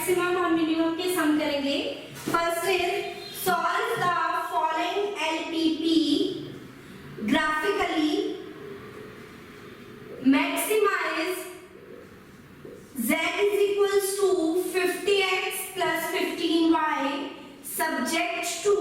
Maximum और minimum के sum करेंगे। First is solve the following LPP graphically, maximise z is equals to 50x plus 15y subject to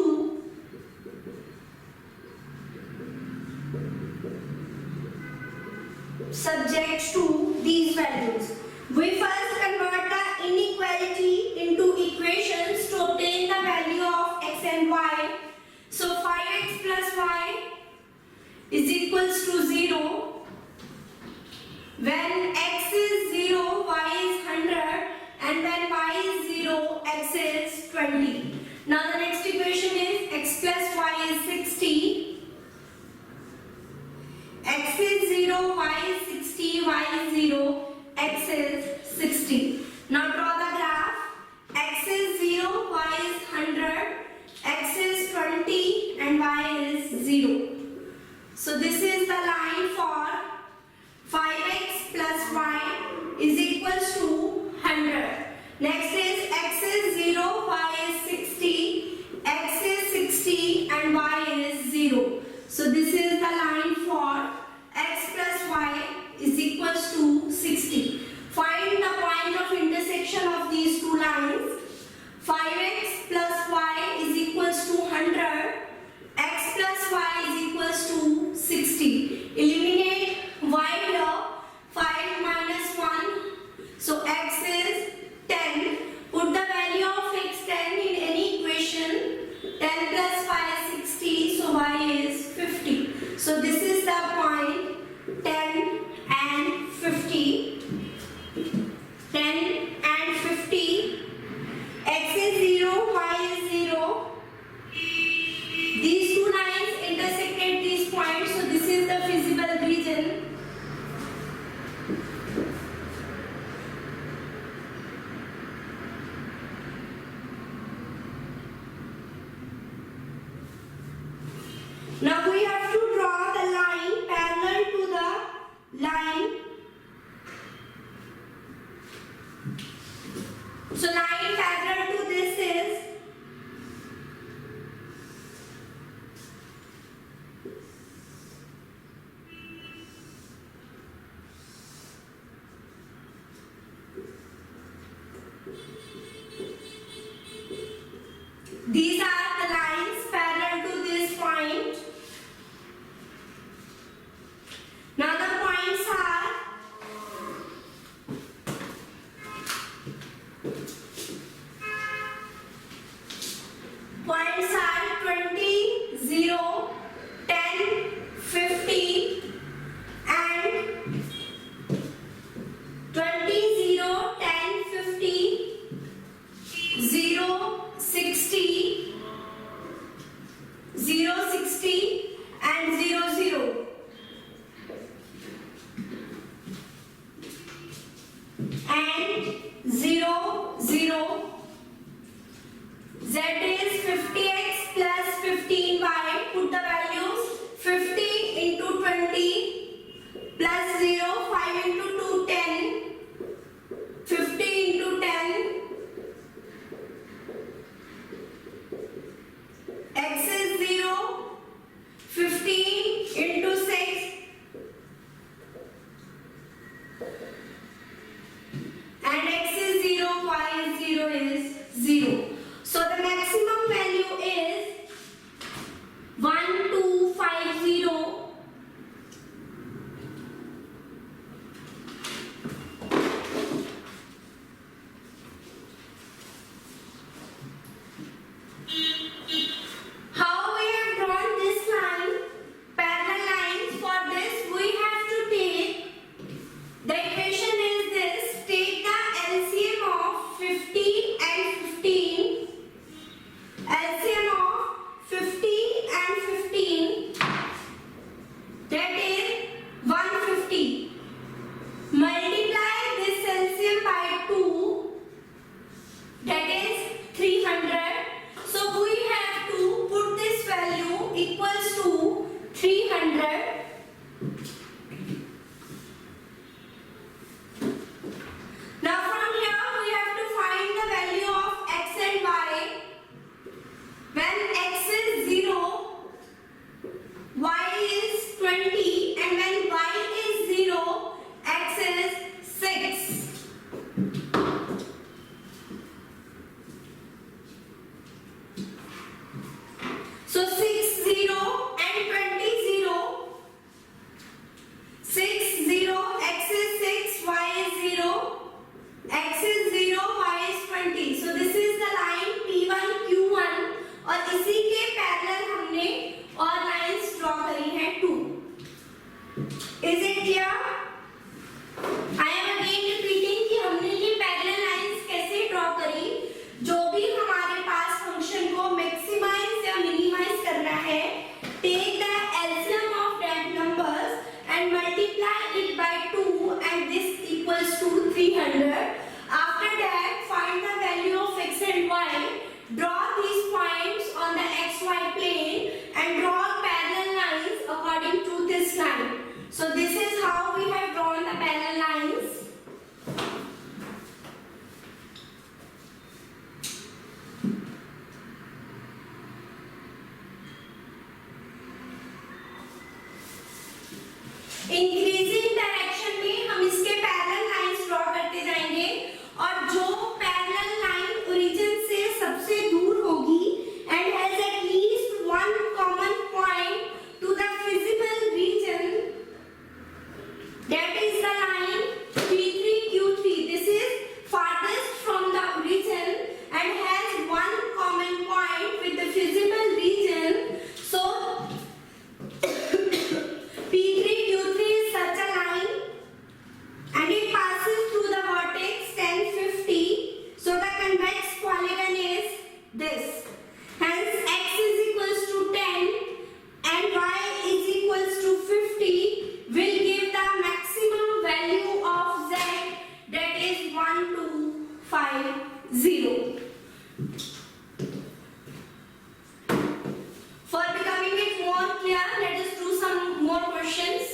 these values. We first convert the inequality into equations to obtain the value of x and y. So 5x plus y is equals to 0. When x is 0, y is 100, and when y is 0, x is 20. Now the next equation is x plus y is 60. X is 0, y is 60, y is 0, x is 60. Now draw the graph. X is 0, y is 100, x is 20, and y is 0. So this is the line for 5x plus y is equals to 100. Next is x is 0, y is 60, x is 60 and y is 0. So this is the line for x plus y is equals to 60. Find the point of intersection of these two lines. 5x plus y is equals to 100, x plus y is equals to 60. Eliminate y here, 5 minus 1, so x is 10. Put the value of x 10 in any equation. 10 plus 5 is 60, so y is 50. So this is the point 10 and 50. 10 and 50. X is 0, y is 0. These two lines intersected these points, so this is the feasible region. Now we have to draw the line parallel to the line. So line parallel to this is these are the lines parallel to this point. Now the points are points are 20, 0, 10, 50 and 20, 0, 10, 50, 0, 60, 0, 60 and 0, 0. And 0, 0. Z is 50x plus 15y. Put the values 50 into 20 plus 0, 5 into 2, 10. 50 into 10. X is 0. 15 into 6. And x is 0, y is 0 is 0. So the maximum value is 1250. How we have drawn this line, parallel lines? For this we have to take, the equation is this, take the LCM of 50 and 15. LCM of 50 and 15, that is 150. Multiply this LCM by 2, that is 300. So we have to put this value equals to 300. Now from here we have to find the value increasing direction में हम इसके parallel lines draw करते जाएंगे और जो parallel line origin से सबसे दूर होगी and has at least one common point two the feasible region, that is the line P3Q3. This is farthest from the origin and has one common point with the visible region. So P3Q3 is such a line and it passes through the vertex 10, 50. So the convex polygon is this. Hence x is equals to 10 and y is equals to 50 will give the maximum value of z, that is 1250. For becoming it more clear, let us do some more questions.